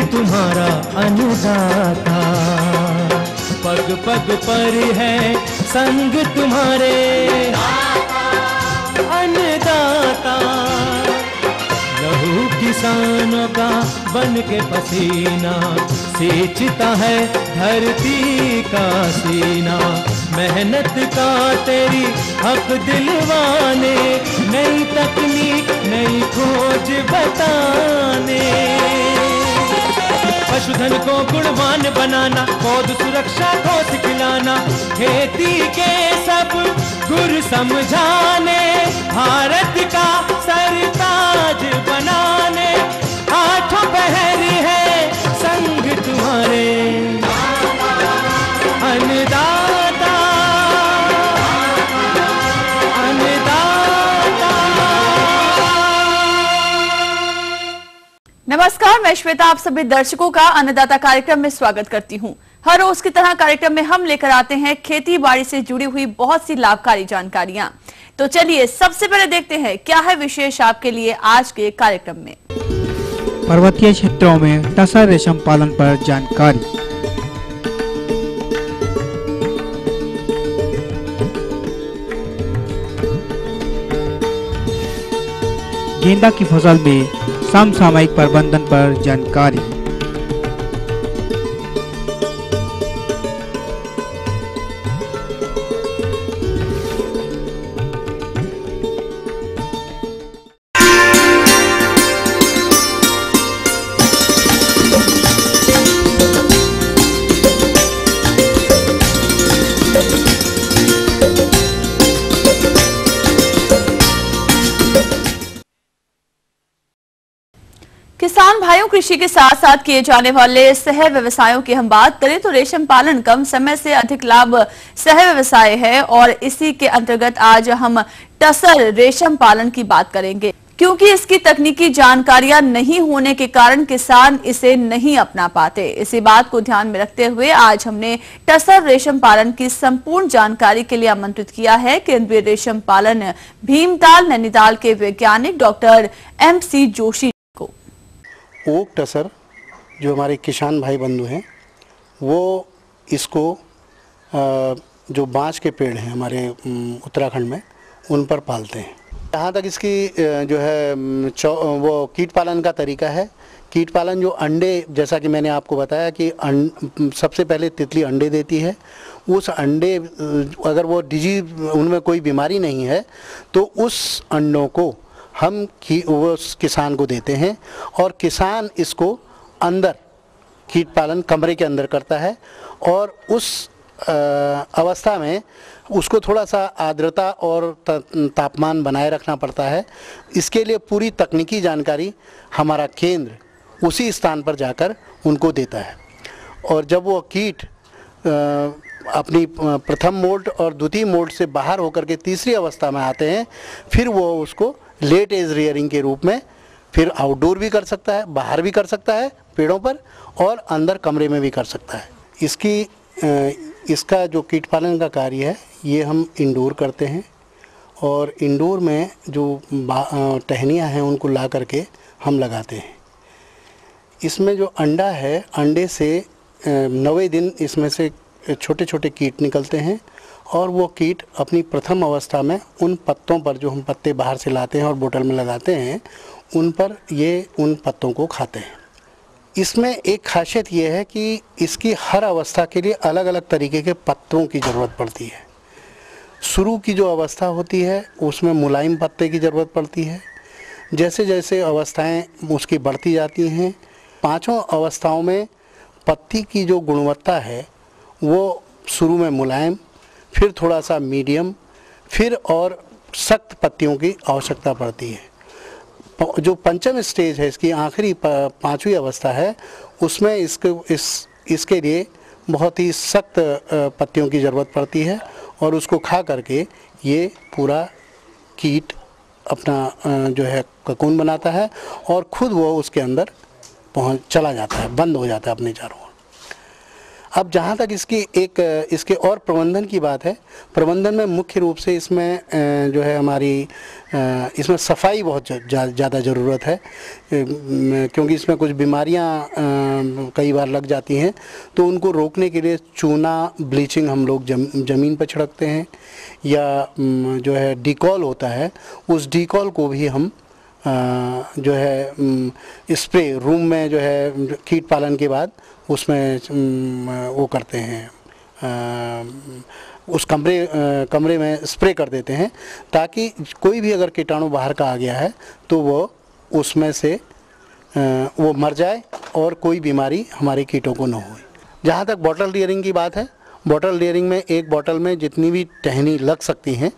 तुम्हारा अन्नदाता, पग पग पर है संग तुम्हारे अन्नदाता। लहू किसानों का बन के पसीना सींचता है धरती का सीना। मेहनत का तेरी हक दिलवाने, नई तकनीक नई खोज बताने। पशुधन को गुणवान बनाना, पौध सुरक्षा को सिखलाना, खेती के सब गुर समझाने, भारत का सरताज बनाने। आठों पहर है संग तुम्हारे अन्नदाता, अन्नदाता। नमस्कार, मैं श्वेता आप सभी दर्शकों का अन्नदाता कार्यक्रम में स्वागत करती हूं। हर रोज की तरह कार्यक्रम में हम लेकर आते हैं खेती बाड़ी से जुड़ी हुई बहुत सी लाभकारी जानकारियां। तो चलिए सबसे पहले देखते हैं क्या है विशेष आपके लिए आज के कार्यक्रम में। पर्वतीय क्षेत्रों में टसर रेशम पालन पर जानकारी। गेंदा की फसल में समसामयिक प्रबंधन पर जानकारी। किसान भाइयों, कृषि के साथ साथ किए जाने वाले सह व्यवसायों की हम बात करें तो रेशम पालन कम समय से अधिक लाभ सह व्यवसाय है और इसी के अंतर्गत आज हम टसर रेशम पालन की बात करेंगे। क्योंकि इसकी तकनीकी जानकारियां नहीं होने के कारण किसान इसे नहीं अपना पाते। इसी बात को ध्यान में रखते हुए आज हमने टसर रेशम पालन की संपूर्ण जानकारी के लिए आमंत्रित किया है केंद्रीय रेशम पालन भीमताल नैनीताल के वैज्ञानिक डॉक्टर MC जोशी को। ओक टसर जो हमारे किसान भाई बंधु हैं वो इसको जो बांस के पेड़ हैं हमारे उत्तराखंड में उन पर पालते हैं। जहाँ तक इसकी जो है वो कीट पालन का तरीका है, कीट पालन जो अंडे, जैसा कि मैंने आपको बताया कि सबसे पहले तितली अंडे देती है। उस अंडे अगर वो उनमें कोई बीमारी नहीं है तो उस अंडों को हम वो किसान को देते हैं और किसान इसको अंदर कीट पालन कमरे के अंदर करता है और उस अवस्था में उसको थोड़ा सा आर्द्रता और तापमान बनाए रखना पड़ता है। इसके लिए पूरी तकनीकी जानकारी हमारा केंद्र उसी स्थान पर जाकर उनको देता है और जब वो कीट अपनी प्रथम मोल्ट और द्वितीय मोल्ट से बाहर होकर के तीसरी अवस्था में आते हैं, फिर वो उसको लेट एज रियरिंग के रूप में फिर आउटडोर भी कर सकता है, बाहर भी कर सकता है पेड़ों पर और अंदर कमरे में भी कर सकता है। इसका जो कीट पालन का कार्य है ये हम इंडोर करते हैं और इंडोर में जो टहनियाँ हैं उनको ला करके हम लगाते हैं। इसमें जो अंडा है, अंडे से 90 दिन इसमें से छोटे छोटे कीट निकलते हैं और वो कीट अपनी प्रथम अवस्था में उन पत्तों पर, जो हम पत्ते बाहर से लाते हैं और बोतल में लगाते हैं, उन पर ये उन पत्तों को खाते हैं। इसमें एक खासियत ये है कि इसकी हर अवस्था के लिए अलग अलग तरीके के पत्तों की ज़रूरत पड़ती है। शुरू की जो अवस्था होती है उसमें मुलायम पत्ते की ज़रूरत पड़ती है। जैसे जैसे अवस्थाएं उसकी बढ़ती जाती हैं, पांचों अवस्थाओं में पत्ती की जो गुणवत्ता है वो शुरू में मुलायम, फिर थोड़ा सा मीडियम, फिर और सख्त पत्तियों की आवश्यकता पड़ती है। जो पंचम स्टेज है, इसकी आखिरी पांचवी अवस्था है, उसमें इसके लिए बहुत ही सख्त पत्तियों की ज़रूरत पड़ती है और उसको खा करके ये पूरा कीट अपना जो है ककून बनाता है और ख़ुद वो उसके अंदर चला जाता है, बंद हो जाता है अपने चारों ओर। अब जहाँ तक इसके और प्रबंधन की बात है, प्रबंधन में मुख्य रूप से इसमें जो है हमारी इसमें सफाई बहुत ज़्यादा ज़रूरत है, क्योंकि इसमें कुछ बीमारियाँ कई बार लग जाती हैं, तो उनको रोकने के लिए चूना ब्लीचिंग हम लोग ज़मीन पर छिड़कते हैं, या जो है डीकॉल होता है, उस डीकॉल को भी हम जो है स्प्रे रूम में जो है कीट पालन के बाद उसमें वो करते हैं, उस कमरे में स्प्रे कर देते हैं, ताकि कोई भी अगर कीटाणु बाहर का आ गया है तो वो उसमें से वो मर जाए और कोई बीमारी हमारे कीटों को न हो। जहाँ तक बॉटल रीयरिंग की बात है, बॉटल रीयरिंग में एक बॉटल में जितनी भी टहनी लग सकती हैं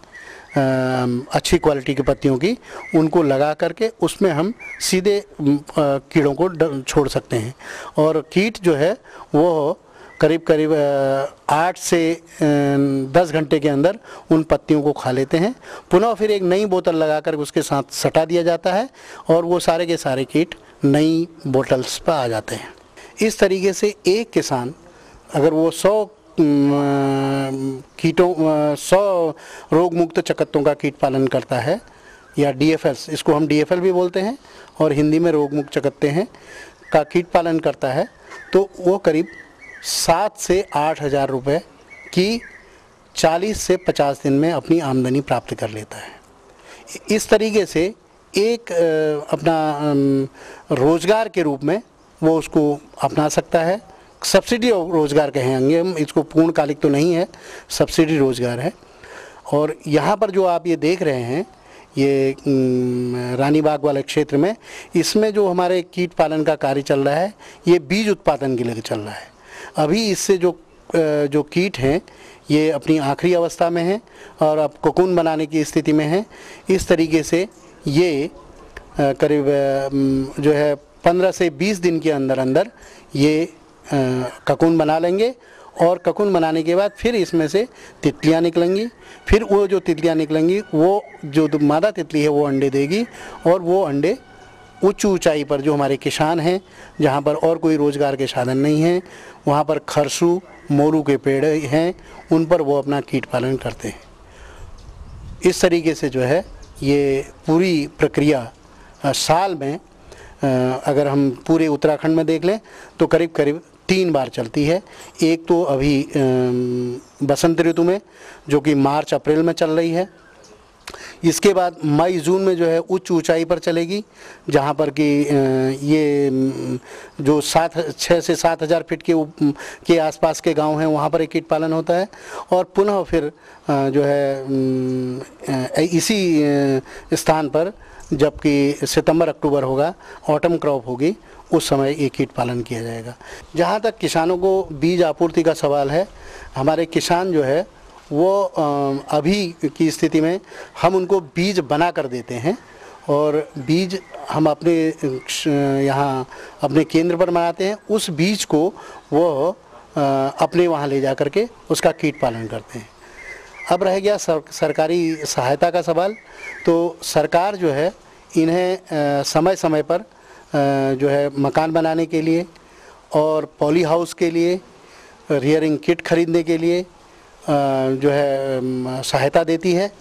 अच्छी क्वालिटी की पत्तियों की, उनको लगा करके उसमें हम सीधे कीड़ों को छोड़ सकते हैं, और कीट जो है वो करीब 8 से 10 घंटे के अंदर उन पत्तियों को खा लेते हैं। पुनः फिर एक नई बोतल लगाकर उसके साथ सटा दिया जाता है और वो सारे के सारे कीट नई बोतल्स पर आ जाते हैं। इस तरीके से एक किसान अगर वो 100 रोग मुक्त चकत्तों का कीट पालन करता है, या DFS, इसको हम DFL भी बोलते हैं और हिंदी में रोग मुक्त चकत्ते हैं, का कीट पालन करता है, तो वो करीब 7 से 8 हज़ार रुपये की 40 से 50 दिन में अपनी आमदनी प्राप्त कर लेता है। इस तरीके से एक अपना रोज़गार के रूप में वो उसको अपना सकता है। सब्सिडी रोज़गार कहेंगे हम इसको, पूर्णकालिक तो नहीं है, सब्सिडी रोज़गार है। और यहाँ पर जो आप ये देख रहे हैं, ये रानी बाग वाले क्षेत्र में, इसमें जो हमारे कीट पालन का कार्य चल रहा है, ये बीज उत्पादन के लिए चल रहा है। अभी इससे जो कीट हैं ये अपनी आखिरी अवस्था में हैं और अब कोकून बनाने की स्थिति में हैं। इस तरीके से ये करीब जो है 15 से 20 दिन के अंदर अंदर ये कोकून बना लेंगे, और कोकून बनाने के बाद फिर इसमें से तितलियां निकलेंगी। फिर वो जो तितलियां निकलेंगी, वो जो मादा तितली है वो अंडे देगी, और वो अंडे उच्च ऊंचाई पर जो हमारे किसान हैं, जहाँ पर और कोई रोज़गार के साधन नहीं हैं, वहाँ पर खरसू मोरू के पेड़ हैं, उन पर वो अपना कीट पालन करते हैं। इस तरीके से जो है ये पूरी प्रक्रिया साल में अगर हम पूरे उत्तराखंड में देख लें तो करीब करीब 3 बार चलती है। एक तो अभी बसंत ऋतु में, जो कि मार्च अप्रैल में चल रही है। इसके बाद मई जून में जो है उच्च ऊंचाई पर चलेगी, जहाँ पर कि ये जो 6 से 7 हज़ार फीट के आसपास के गांव हैं, वहाँ पर एक कीट पालन होता है। और पुनः फिर जो है इसी स्थान पर जबकि सितंबर अक्टूबर होगा, ऑटम क्रॉप होगी, उस समय ये कीट पालन किया जाएगा। जहाँ तक किसानों को बीज आपूर्ति का सवाल है, हमारे किसान जो है वो अभी की स्थिति में हम उनको बीज बना कर देते हैं, और बीज हम अपने यहाँ अपने केंद्र पर बनाते हैं। उस बीज को वो अपने वहाँ ले जा कर के उसका कीट पालन करते हैं। अब रह गया सरकारी सहायता का सवाल, तो सरकार जो है इन्हें समय समय पर जो है मकान बनाने के लिए और पॉली हाउस के लिए, रियरिंग किट खरीदने के लिए जो है सहायता देती है।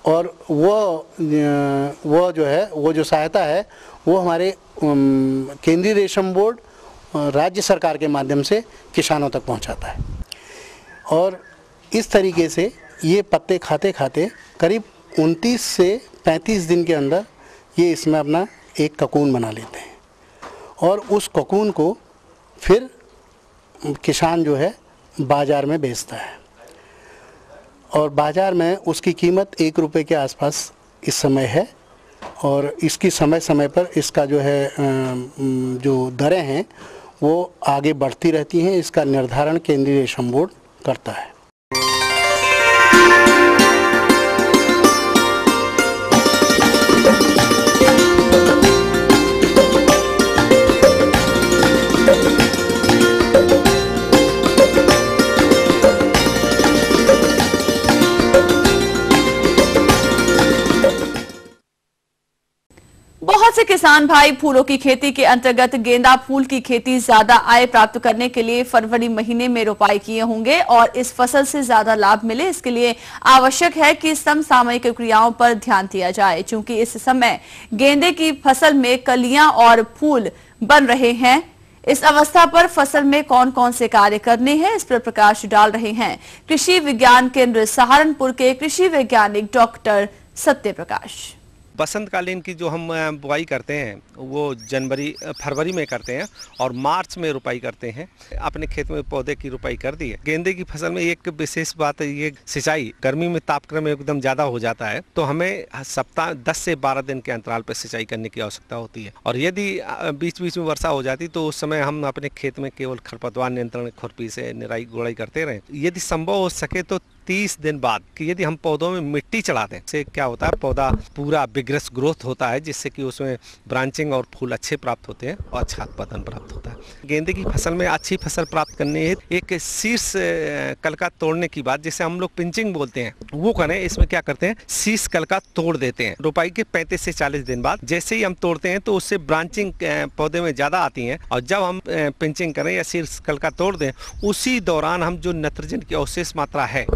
और वो जो है वो जो सहायता है वो हमारे केंद्रीय रेशम बोर्ड राज्य सरकार के माध्यम से किसानों तक पहुंचाता है। और इस तरीके से ये पत्ते खाते खाते करीब 29 से 35 दिन के अंदर ये इसमें अपना एक कोकून बना लेते हैं, और उस कोकून को फिर किसान जो है बाज़ार में बेचता है, और बाज़ार में उसकी कीमत 1 रुपये के आसपास इस समय है। और इसकी समय समय पर इसका जो है जो दरें हैं वो आगे बढ़ती रहती हैं। इसका निर्धारण केंद्रीय रेशम बोर्ड करता है। बहुत से किसान भाई फूलों की खेती के अंतर्गत गेंदा फूल की खेती ज्यादा आय प्राप्त करने के लिए फरवरी महीने में रोपाई किए होंगे और इस फसल से ज्यादा लाभ मिले, इसके लिए आवश्यक है कि समसामयिक क्रियाओं पर ध्यान दिया जाए। चूंकि इस समय गेंदे की फसल में कलियां और फूल बन रहे हैं, इस अवस्था पर फसल में कौन कौन से कार्य करने हैं, इस पर प्रकाश डाल रहे हैं कृषि विज्ञान केंद्र सहारनपुर के कृषि वैज्ञानिक डॉक्टर सत्य प्रकाश। बसंतकालीन की जो हम बुआई करते हैं वो फरवरी में करते हैं और मार्च में रुपाई करते हैं। अपने खेत में पौधे की रुपाई कर दी है। गेंदे की फसल में एक विशेष बात है, ये सिंचाई गर्मी में तापक्रम एकदम ज़्यादा हो जाता है, तो हमें सप्ताह 10 से 12 दिन के अंतराल पर सिंचाई करने की आवश्यकता होती है। और यदि बीच बीच में वर्षा हो जाती तो उस समय हम अपने खेत में केवल खरपतवार नियंत्रण खुरपी से निराई गुड़ाई करते रहें। यदि संभव हो सके तो 30 दिन बाद कि यदि हम पौधों में मिट्टी चढ़ा दें, इससे क्या होता है, पौधा पूरा विग्रस ग्रोथ होता है, जिससे कि उसमें ब्रांचिंग और फूल अच्छे प्राप्त होते हैं और अच्छा उत्पादन प्राप्त होता है। गेंदे की फसल में अच्छी फसल प्राप्त करने हेतु एक शीर्ष कलका तोड़ने की बात, जिसे हम लोग पिंचिंग बोलते हैं, वो करें। इसमें क्या करते हैं, शीर्ष कलका तोड़ देते हैं। रोपाई के 35 से 40 दिन बाद जैसे ही हम तोड़ते हैं तो उससे ब्रांचिंग पौधे में ज़्यादा आती हैं, और जब हम पिंचिंग करें या शीर्ष कलका तोड़ दें, उसी दौरान हम जो नाइट्रोजन की अवशेष मात्रा है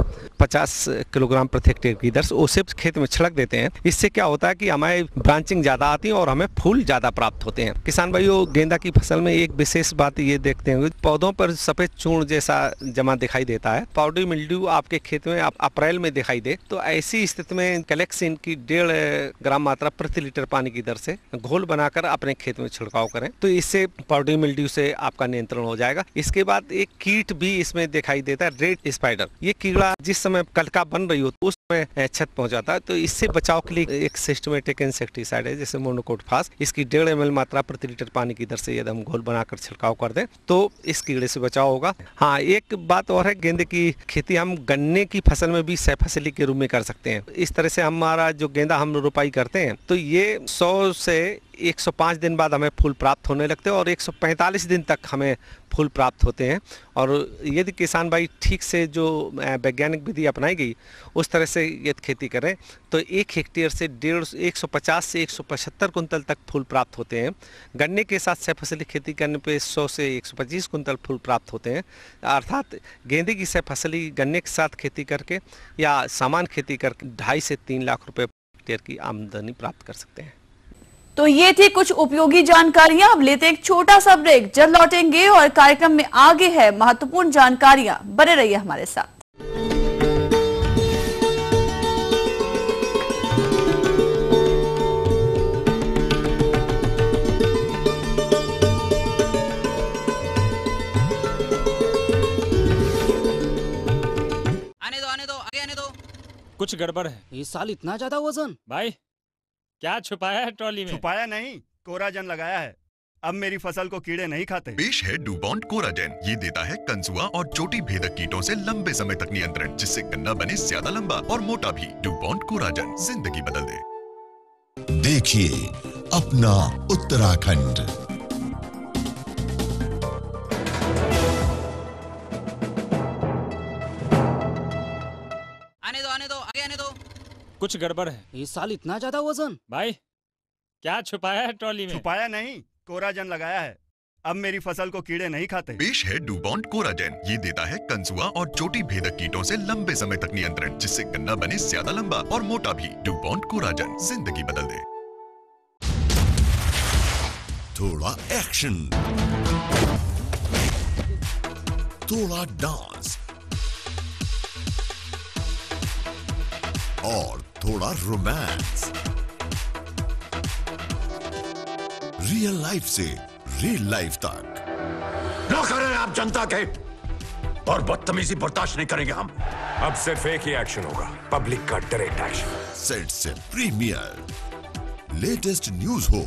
50 किलोग्राम प्रति हेक्टेयर की दर से उसे खेत में छिड़क देते हैं। इससे क्या होता है कि हमारे ब्रांचिंग ज़्यादा आती है और हमें फूल ज़्यादा प्राप्त होते हैं। किसान भाइयों, गेंदा की फसल में एक विशेष बात ये देखते हैं, पौधों पर सफ़ेद चूर्ण जैसा जमा दिखाई देता है। पाउडरी मिल्ड्यू आपके खेत में अप्रैल में दिखाई दे तो ऐसी स्थिति में कैलेक्सिन की 1.5 ग्राम मात्रा प्रति लीटर पानी की दर से घोल बनाकर अपने खेत में छिड़काव करें, तो इससे पाउडरी मिल्ड्यू से आपका नियंत्रण हो जाएगा। इसके बाद एक कीट भी इसमें दिखाई देता है, रेड स्पाइडर। ये कीड़ा जिस समय कलका बन रही हो तो उस समय छत पहुंचाता है, तो इससे बचाव के लिए एक सिस्टमेटिक इंसेक्टिसाइड है जैसे मोनोकोटफास। इसकी 1.5 ml मात्रा प्रति लीटर पानी की दर से यदि हम घोल बनाकर छिड़काव कर दें तो इस कीड़े से बचाव होगा। हाँ, एक बात और है, गेंदे की खेती हम गन्ने की फसल में भी सहफसली के रूप में कर सकते हैं। इस तरह से हमारा जो गेंदा हम रोपाई करते हैं तो ये 100 से 105 दिन बाद हमें फूल प्राप्त होने लगते हैं और 145 दिन तक हमें फूल प्राप्त होते हैं। और यदि किसान भाई ठीक से जो वैज्ञानिक विधि अपनाई गई उस तरह से यदि खेती करें तो 1 हेक्टेयर से 150 से 175 कुंतल तक फूल प्राप्त होते हैं। गन्ने के साथ सहफसली खेती करने पे 100 से 125 कुंतल फूल प्राप्त होते हैं। अर्थात गेंदे की सहफसली गन्ने के साथ खेती करके या सामान खेती करके 2.5 से 3 लाख रुपए हेक्टेयर की आमदनी प्राप्त कर सकते हैं। तो ये थी कुछ उपयोगी जानकारियां। अब लेते एक छोटा सा ब्रेक, जल्द लौटेंगे और कार्यक्रम में आगे है महत्वपूर्ण जानकारियां। बने रहिए हमारे साथ। आने दो आगे आने दो। कुछ गड़बड़ है। इस साल इतना ज्यादा वजन। भाई क्या छुपाया है ट्रॉली में? छुपाया नहीं, कोराजन लगाया है। अब मेरी फसल को कीड़े नहीं खाते। पेश है डुबॉन्ट कोराजेन। ये देता है कंसुआ और चोटी भेदक कीटों से लंबे समय तक नियंत्रण, जिससे गन्ना बने ज्यादा लंबा और मोटा भी। डुबॉन्ट कोराजेन जिंदगी बदल दे। देखिए अपना उत्तराखंड। आने दो आगे आने दो। कुछ गड़बड़ है। इस साल इतना ज्यादा वजन। भाई क्या छुपाया है ट्रॉली में? छुपाया नहीं, कोराजन लगाया है। अब मेरी फसल को कीड़े नहीं खाते। पेश है डुबॉन्ट कोराजेन। ये देता है कंसुआ और चोटी भेदक कीटों से लंबे समय तक नियंत्रण, जिससे गन्ना बने ज्यादा लंबा और मोटा भी। डुबॉन्ट कोराजेन जिंदगी बदल दे। थोड़ा एक्शन, थोड़ा डांस और थोड़ा रोमांस। रियल लाइफ से रियल लाइफ तक। नौकर हैं आप जनता के और बदतमीजी बर्दाश्त नहीं करेंगे हम। अब सिर्फ एक ही एक्शन होगा, पब्लिक का डायरेक्ट एक्शन। सेट से प्रीमियर, लेटेस्ट न्यूज हो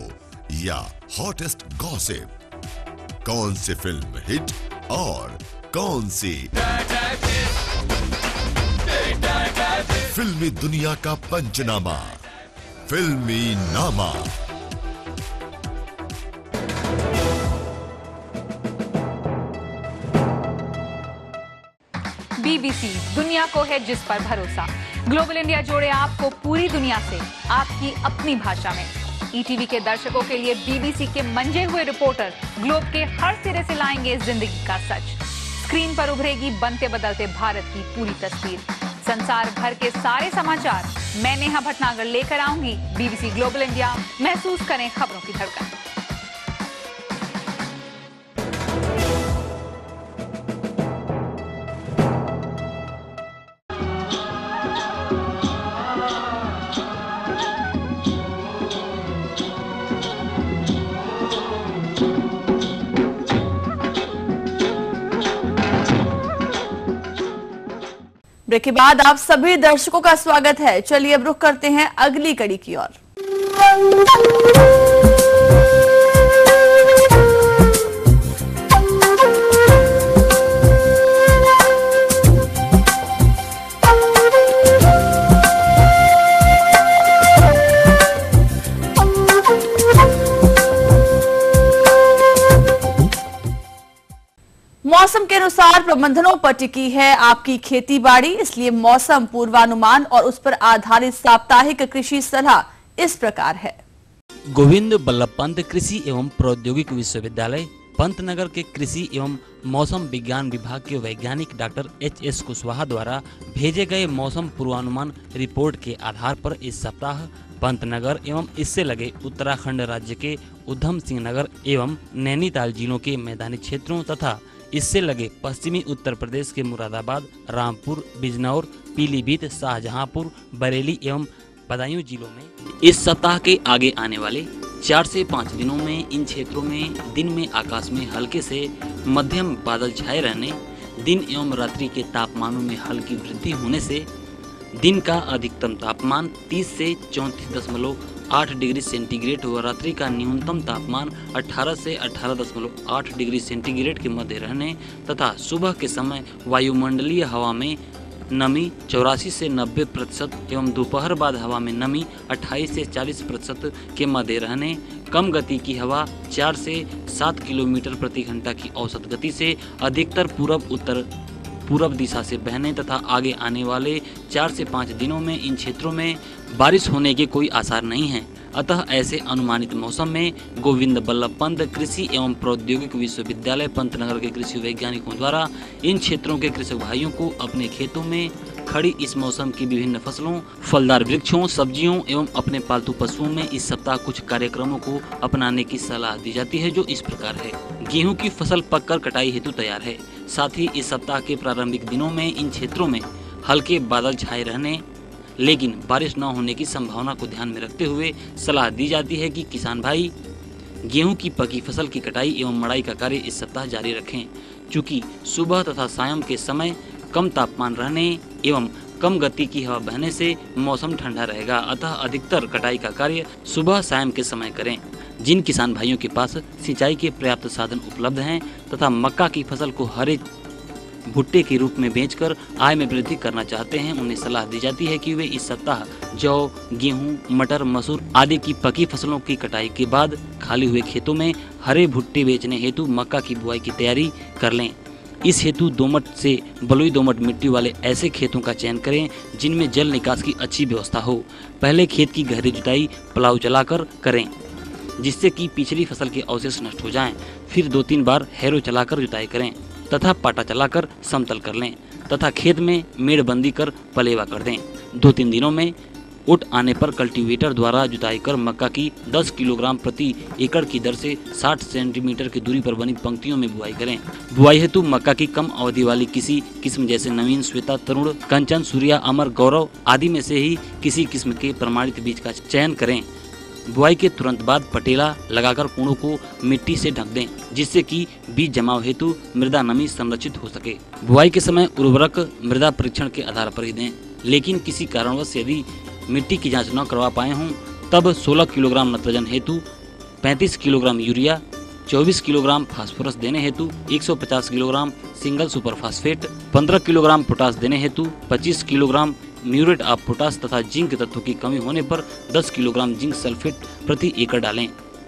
या हॉटेस्ट गॉसिप, कौन सी फिल्म हिट और कौन सी फिल्मी दुनिया का पंचनामा, फिल्मी नामा। BBC दुनिया को है जिस पर भरोसा। ग्लोबल इंडिया जोड़े आपको पूरी दुनिया से आपकी अपनी भाषा में। ईटीवी के दर्शकों के लिए बीबीसी के मंजे हुए रिपोर्टर ग्लोब के हर सिरे से लाएंगे जिंदगी का सच। स्क्रीन पर उभरेगी बनते बदलते भारत की पूरी तस्वीर। संसार भर के सारे समाचार मैं नेहा भटनागर लेकर आऊंगी। बीबीसी ग्लोबल इंडिया, महसूस करें खबरों की धड़कन। ब्रेक के बाद आप सभी दर्शकों का स्वागत है। चलिए अब रुख करते हैं अगली कड़ी की ओर। मौसम के अनुसार प्रबंधनों पर टिकी है आपकी खेती बाड़ी, इसलिए मौसम पूर्वानुमान और उस पर आधारित साप्ताहिक कृषि सलाह इस प्रकार है। गोविंद बल्लभ पंत कृषि एवं प्रौद्योगिक विश्वविद्यालय पंतनगर के कृषि एवं मौसम विज्ञान विभाग के वैज्ञानिक डॉक्टर एच.एस. कुशवाहा द्वारा भेजे गए मौसम पूर्वानुमान रिपोर्ट के आधार पर इस सप्ताह पंतनगर एवं इससे लगे उत्तराखंड राज्य के उधम सिंह नगर एवं नैनीताल जिलों के मैदानी क्षेत्रों तथा इससे लगे पश्चिमी उत्तर प्रदेश के मुरादाबाद, रामपुर, बिजनौर, पीलीभीत, शाहजहांपुर, बरेली एवं बदायूं जिलों में इस सप्ताह के आगे आने वाले 4 से 5 दिनों में इन क्षेत्रों में दिन में आकाश में हल्के से मध्यम बादल छाए रहने, दिन एवं रात्रि के तापमानों में हल्की वृद्धि होने से दिन का अधिकतम तापमान 30 से 34.8 डिग्री सेंटीग्रेड व रात्रि का न्यूनतम तापमान 18 से 18.8 डिग्री सेंटीग्रेड के मध्य रहने तथा सुबह के समय वायुमंडलीय हवा में नमी 84 से 90% एवं दोपहर बाद हवा में नमी 28 से 40% के मध्य रहने, कम गति की हवा 4 से 7 किलोमीटर प्रति घंटा की औसत गति से अधिकतर पूरब दिशा से बहने तथा आगे आने वाले 4 से 5 दिनों में इन क्षेत्रों में बारिश होने के कोई आसार नहीं हैं। अतः ऐसे अनुमानित मौसम में गोविंद बल्लभ पंत कृषि एवं प्रौद्योगिक विश्वविद्यालय पंतनगर के कृषि वैज्ञानिकों द्वारा इन क्षेत्रों के कृषक भाइयों को अपने खेतों में खड़ी इस मौसम की विभिन्न फसलों, फलदार वृक्षों, सब्जियों एवं अपने पालतू पशुओं में इस सप्ताह कुछ कार्यक्रमों को अपनाने की सलाह दी जाती है, जो इस प्रकार है। गेहूं की फसल पककर कटाई हेतु तैयार है। साथ ही इस सप्ताह के प्रारंभिक दिनों में इन क्षेत्रों में हल्के बादल छाए रहने लेकिन बारिश न होने की संभावना को ध्यान में रखते हुए सलाह दी जाती है कि किसान भाई गेहूं की पकी फसल की कटाई एवं मड़ाई का कार्य इस सप्ताह जारी रखें। चूँकि सुबह तथा सायं के समय कम तापमान रहने एवं कम गति की हवा बहने से मौसम ठंडा रहेगा, अतः अधिकतर कटाई का कार्य सुबह सायं के समय करें। जिन किसान भाइयों के पास सिंचाई के पर्याप्त साधन उपलब्ध हैं तथा मक्का की फसल को हरे भुट्टे के रूप में बेचकर आय में वृद्धि करना चाहते हैं, उन्हें सलाह दी जाती है कि वे इस सप्ताह जौ, गेहूं, मटर, मसूर आदि की पकी फसलों की कटाई के बाद खाली हुए खेतों में हरे भुट्टे बेचने हेतु मक्का की बुआई की तैयारी कर लें। इस हेतु दोमट से बलुई दोमट मिट्टी वाले ऐसे खेतों का चयन करें जिनमें जल निकास की अच्छी व्यवस्था हो। पहले खेत की गहरी जुताई प्लाऊ चलाकर करें जिससे कि पिछली फसल के अवशेष नष्ट हो जाएं। फिर 2-3 बार हैरो चलाकर जुताई करें तथा पाटा चलाकर समतल कर लें तथा खेत में मेड़बंदी कर पलेवा कर दें। 2-3 दिनों में उठ आने पर कल्टीवेटर द्वारा जुताई कर मक्का की 10 किलोग्राम प्रति एकड़ की दर से 60 सेंटीमीटर की दूरी पर बनी पंक्तियों में बुआई करें। बुआई हेतु मक्का की कम अवधि वाली किसी किस्म जैसे नवीन, श्वेता, तरुण, कंचन, सूर्या, अमर, गौरव आदि में से ही किसी किस्म के प्रमाणित बीज का चयन करें। बुआई के तुरंत बाद पटेला लगाकर कोड़ों को मिट्टी से ढक दें जिससे कि बीज जमाव हेतु मृदा नमी संरक्षित हो सके। बुआई के समय उर्वरक मृदा परीक्षण के आधार पर ही दें, लेकिन किसी कारणवश यदि मिट्टी की जांच न करवा पाए हों तब 16 किलोग्राम नत्रजन हेतु 35 किलोग्राम यूरिया, 24 किलोग्राम फास्फोरस देने हेतु 150 kilogram single super phosphate, 15 kilogram potash देने हेतु 25 किलोग्राम म्यूरेट ऑफ पोटास तथा जिंक तत्व की कमी होने पर 10 किलोग्राम जिंक सल्फेट प्रति एकड़ डालें।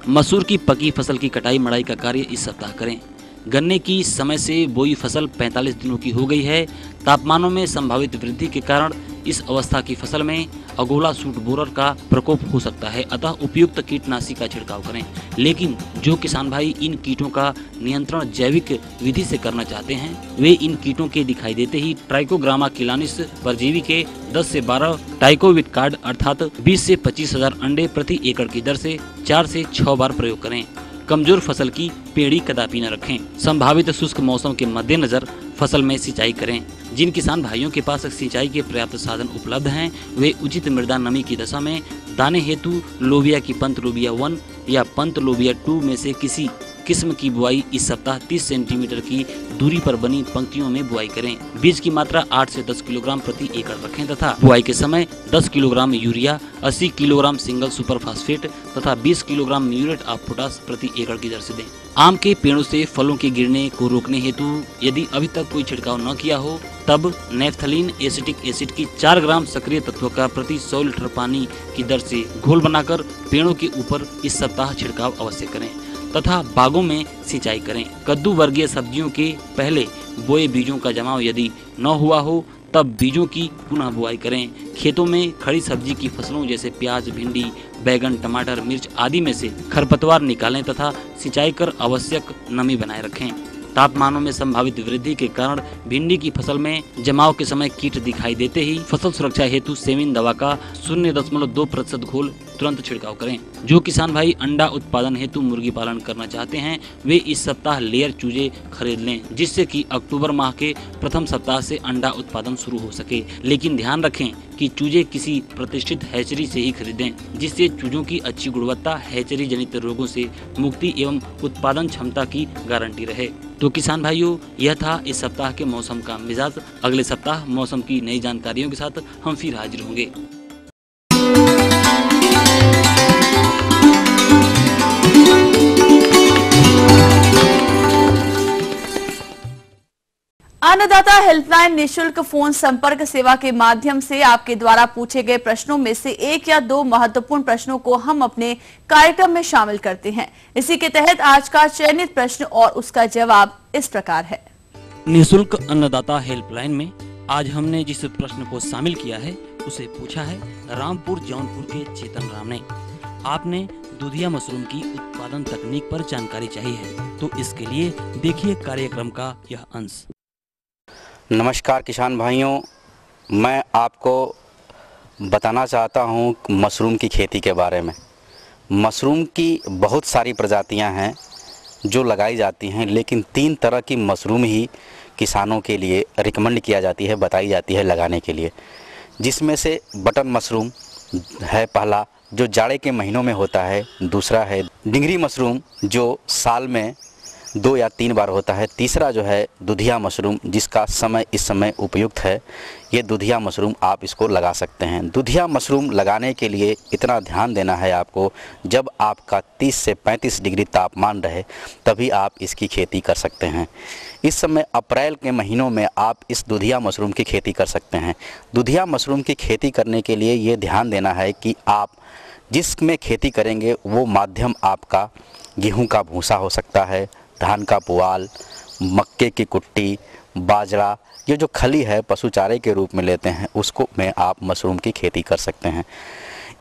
मसूर की पकी फसल की कटाई मड़ाई का कार्य इस सप्ताह करें। गन्ने की समय से बोई फसल 45 दिनों की हो गई है। तापमानों में संभावित वृद्धि के कारण इस अवस्था की फसल में अगोला सूट बोरर का प्रकोप हो सकता है, अतः उपयुक्त कीटनाशी का छिड़काव करें। लेकिन जो किसान भाई इन कीटों का नियंत्रण जैविक विधि से करना चाहते हैं, वे इन कीटों के दिखाई देते ही ट्राइकोग्रामा किलानिस परजीवी के 10 से 12 टाइकोविट कार्ड अर्थात 20 से 25,000 अंडे प्रति एकड़ की दर से 4 से 6 बार प्रयोग करें। कमजोर फसल की पेड़ी कदापि न रखें। संभावित शुष्क मौसम के मद्देनजर फसल में सिंचाई करें। जिन किसान भाइयों के पास सिंचाई के पर्याप्त साधन उपलब्ध हैं, वे उचित मृदा नमी की दशा में दाने हेतु लोबिया की पंत लोबिया 1 या पंत लोबिया 2 में से किसी किस्म की बुआई इस सप्ताह 30 सेंटीमीटर की दूरी पर बनी पंक्तियों में बुआई करें। बीज की मात्रा 8 से 10 किलोग्राम प्रति एकड़ रखें तथा बुआई के समय 10 kilogram urea, 80 kilogram single super phosphate तथा 20 किलोग्राम म्यूरेट ऑफ पोटाश प्रति एकड़ की दर से दें। आम के पेड़ों से फलों के गिरने को रोकने हेतु यदि अभी तक कोई छिड़काव न किया हो, तब नेफ्थलीन एसिटिक एसिड की 4 ग्राम सक्रिय तत्व का प्रति 100 लीटर पानी की दर से घोल बनाकर पेड़ों के ऊपर इस सप्ताह छिड़काव अवश्य करें तथा बागों में सिंचाई करें। कद्दू वर्गीय सब्जियों के पहले बोए बीजों का जमाव यदि न हुआ हो, तब बीजों की पुनः बुआई करें। खेतों में खड़ी सब्जी की फसलों जैसे प्याज, भिंडी, बैगन, टमाटर, मिर्च आदि में से खरपतवार निकालें तथा सिंचाई कर आवश्यक नमी बनाए रखें। तापमानों में संभावित वृद्धि के कारण भिंडी की फसल में जमाव के समय कीट दिखाई देते ही फसल सुरक्षा हेतु सेविन दवा का 0.2% घोल तुरंत छिड़काव करें। जो किसान भाई अंडा उत्पादन हेतु मुर्गी पालन करना चाहते हैं, वे इस सप्ताह लेयर चूजे खरीद लें, जिससे कि अक्टूबर माह के प्रथम सप्ताह से अंडा उत्पादन शुरू हो सके। लेकिन ध्यान रखें कि चूजे किसी प्रतिष्ठित हैचरी से ही खरीदें, जिससे चूजों की अच्छी गुणवत्ता, हैचरी जनित रोगों से मुक्ति एवं उत्पादन क्षमता की गारंटी रहे। तो किसान भाइयों, यह था इस सप्ताह के मौसम का मिजाज। अगले सप्ताह मौसम की नई जानकारियों के साथ हम फिर हाजिर होंगे। अन्नदाता हेल्पलाइन निशुल्क फोन संपर्क सेवा के माध्यम से आपके द्वारा पूछे गए प्रश्नों में से 1 या 2 महत्वपूर्ण प्रश्नों को हम अपने कार्यक्रम में शामिल करते हैं। इसी के तहत आज का चयनित प्रश्न और उसका जवाब इस प्रकार है। निशुल्क अन्नदाता हेल्पलाइन में आज हमने जिस प्रश्न को शामिल किया है, उसे पूछा है रामपुर जौनपुर के चेतन राम ने। आपने दूधिया मशरूम की उत्पादन तकनीक पर जानकारी चाहिए है, तो इसके लिए देखिए कार्यक्रम का यह अंश। नमस्कार किसान भाइयों, मैं आपको बताना चाहता हूँ मशरूम की खेती के बारे में। मशरूम की बहुत सारी प्रजातियाँ हैं जो लगाई जाती हैं, लेकिन 3 तरह की मशरूम ही किसानों के लिए रिकमेंड किया जाती है, बताई जाती है लगाने के लिए। जिसमें से बटन मशरूम है पहला, जो जाड़े के महीनों में होता है। दूसरा है डिंगरी मशरूम, जो साल में 2 या 3 बार होता है। तीसरा जो है दूधिया मशरूम, जिसका समय इस समय उपयुक्त है। ये दूधिया मशरूम आप इसको लगा सकते हैं। दूधिया मशरूम लगाने के लिए इतना ध्यान देना है आपको, जब आपका 30 से 35 डिग्री तापमान रहे तभी आप इसकी खेती कर सकते हैं। इस समय अप्रैल के महीनों में आप इस दूधिया मशरूम की खेती कर सकते हैं। दूधिया मशरूम की खेती करने के लिए ये ध्यान देना है कि आप जिसमें खेती करेंगे वो माध्यम आपका गेहूँ का भूसा हो सकता है, धान का पुआल, मक्के की कुट्टी, बाजरा, ये जो खली है पशु चारे के रूप में लेते हैं, उसको में आप मशरूम की खेती कर सकते हैं।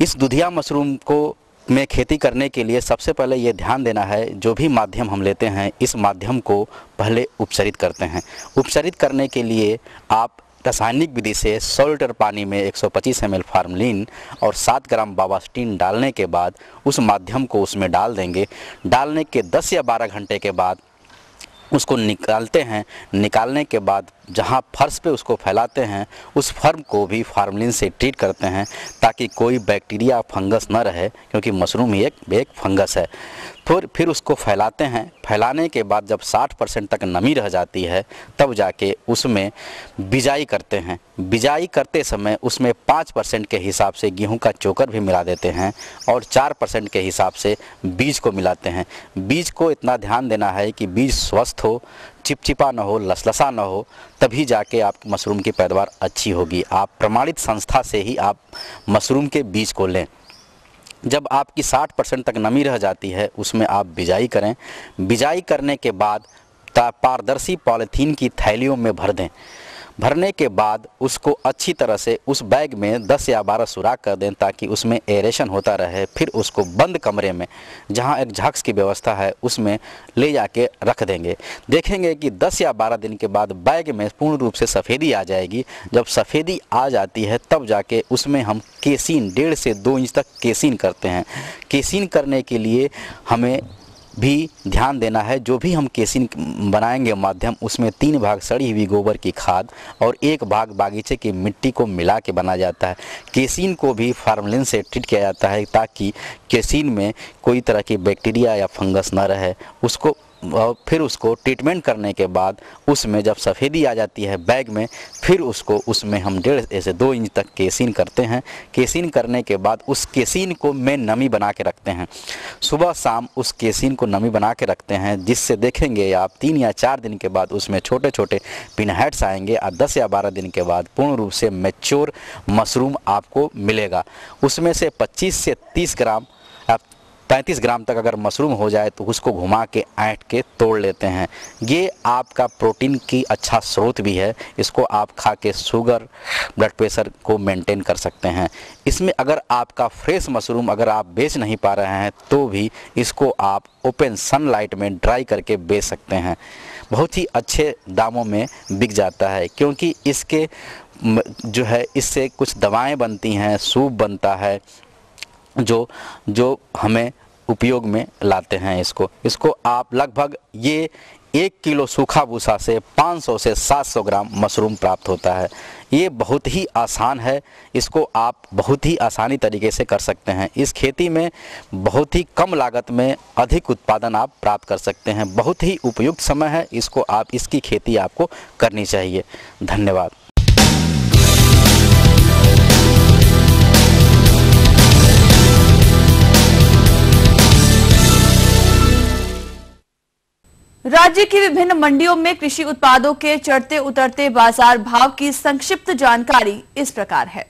इस दूधिया मशरूम को में खेती करने के लिए सबसे पहले ये ध्यान देना है, जो भी माध्यम हम लेते हैं इस माध्यम को पहले उपचरित करते हैं। उपचरित करने के लिए आप रासायनिक विधि से 100 लीटर पानी में 125 ml फार्मलिन और 7 ग्राम बावास्टीन डालने के बाद उस माध्यम को उसमें डाल देंगे। डालने के 10 या 12 घंटे के बाद उसको निकालते हैं। निकालने के बाद जहां फर्श पे उसको फैलाते हैं, उस फर्म को भी फार्मलिन से ट्रीट करते हैं ताकि कोई बैक्टीरिया फंगस न रहे, क्योंकि मशरूम ही एक फंगस है। फिर उसको फैलाते हैं। फैलाने के बाद जब 60% तक नमी रह जाती है, तब जाके उसमें बिजाई करते हैं। बिजाई करते समय उसमें 5% के हिसाब से गेहूं का चोकर भी मिला देते हैं और 4% के हिसाब से बीज को मिलाते हैं। बीज को इतना ध्यान देना है कि बीज स्वस्थ हो, चिपचिपा न हो, लसलसा न हो, तभी जाके आपकी मशरूम की पैदावार अच्छी होगी। आप प्रमाणित संस्था से ही आप मशरूम के बीज को लें। जब आपकी 60% तक नमी रह जाती है, उसमें आप बिजाई करें। बिजाई करने के बाद पारदर्शी पॉलीथीन की थैलियों में भर दें। भरने के बाद उसको अच्छी तरह से उस बैग में 10 या 12 सुराख कर दें ताकि उसमें एरेशन होता रहे। फिर उसको बंद कमरे में, जहां एक झाक्स की व्यवस्था है, उसमें ले जाके रख देंगे। देखेंगे कि 10 या 12 दिन के बाद बैग में पूर्ण रूप से सफ़ेदी आ जाएगी। जब सफ़ेदी आ जाती है तब जाके उसमें हम केसीन 1.5 से 2 इंच तक केसीन करते हैं। केसीन करने के लिए हमें भी ध्यान देना है, जो भी हम केसिन बनाएंगे माध्यम, उसमें 3 भाग सड़ी हुई गोबर की खाद और 1 भाग बागीचे की मिट्टी को मिला के बनाया जाता है। केसिन को भी फार्मलिन से ट्रीट किया जाता है ताकि केसिन में कोई तरह की बैक्टीरिया या फंगस न रहे। उसको फिर उसको ट्रीटमेंट करने के बाद उसमें जब सफ़ेदी आ जाती है बैग में, फिर उसमें हम 1.5 से 2 इंच तक केसिन करते हैं। केसिन करने के बाद उस केसिन को में नमी बना के रखते हैं। सुबह शाम उस केसिन को नमी बना के रखते हैं, जिससे देखेंगे आप 3 या 4 दिन के बाद उसमें छोटे छोटे पिनहेड्स आएंगे और 10 या 12 दिन के बाद पूर्ण रूप से मैच्योर मशरूम आपको मिलेगा। उसमें से 25 से 30 ग्राम 35 ग्राम तक अगर मशरूम हो जाए तो उसको घुमा के ऐंठ के तोड़ लेते हैं। ये आपका प्रोटीन की अच्छा स्रोत भी है। इसको आप खा के शुगर, ब्लड प्रेशर को मेंटेन कर सकते हैं। इसमें अगर आपका फ्रेश मशरूम अगर आप बेच नहीं पा रहे हैं तो भी इसको आप ओपन सनलाइट में ड्राई करके बेच सकते हैं। बहुत ही अच्छे दामों में बिक जाता है, क्योंकि इसके जो है इससे कुछ दवाएं बनती हैं, सूप बनता है, जो हमें उपयोग में लाते हैं। इसको आप लगभग ये 1 किलो सूखा भूसा से 500 से 700 ग्राम मशरूम प्राप्त होता है। ये बहुत ही आसान है, इसको आप बहुत ही आसानी तरीके से कर सकते हैं। इस खेती में बहुत ही कम लागत में अधिक उत्पादन आप प्राप्त कर सकते हैं। बहुत ही उपयुक्त समय है, इसकी खेती आपको करनी चाहिए। धन्यवाद। राज्य की विभिन्न मंडियों में कृषि उत्पादों के चढ़ते उतरते बाजार भाव की संक्षिप्त जानकारी इस प्रकार है।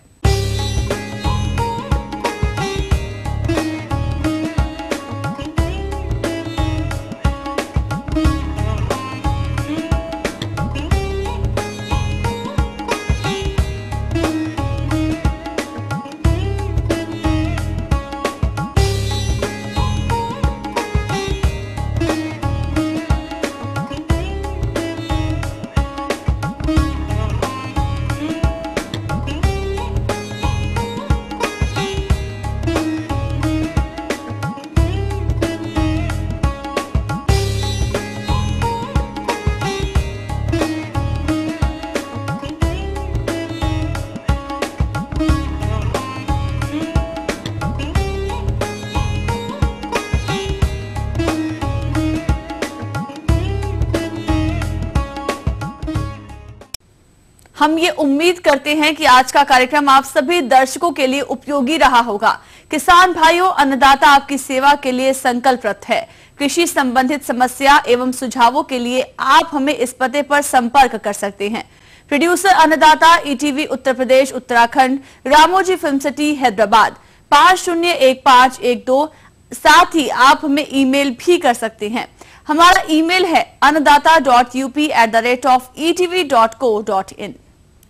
हम ये उम्मीद करते हैं कि आज का कार्यक्रम आप सभी दर्शकों के लिए उपयोगी रहा होगा। किसान भाइयों, अन्नदाता आपकी सेवा के लिए संकल्परत है। कृषि संबंधित समस्या एवं सुझावों के लिए आप हमें इस पते पर संपर्क कर सकते हैं। प्रोड्यूसर अन्नदाता, ETV Uttar Pradesh Uttarakhand, Ramoji film city Hyderabad 501512। साथ ही आप हमें ईमेल भी कर सकते हैं। हमारा ईमेल है annadaata.up@etv.co.in।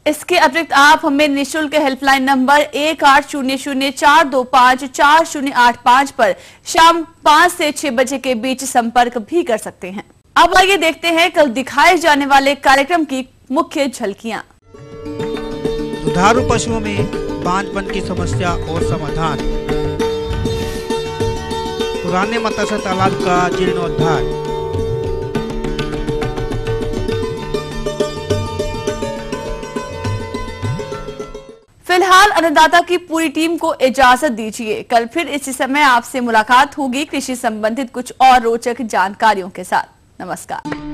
इसके अतिरिक्त आप हमें निःशुल्क हेल्पलाइन नंबर 1800-425-4085 पर शाम 5 से 6 बजे के बीच संपर्क भी कर सकते हैं। अब आइए देखते हैं कल दिखाए जाने वाले कार्यक्रम की मुख्य झलकियां। दुधारू पशुओं में बांझपन की समस्या और समाधान, पुराने मत्स्य तालाब का जीर्णोद्धार, फिलहाल अन्नदाता की पूरी टीम को इजाजत दीजिए। कल फिर इसी समय आपसे मुलाकात होगी कृषि संबंधित कुछ और रोचक जानकारियों के साथ। नमस्कार।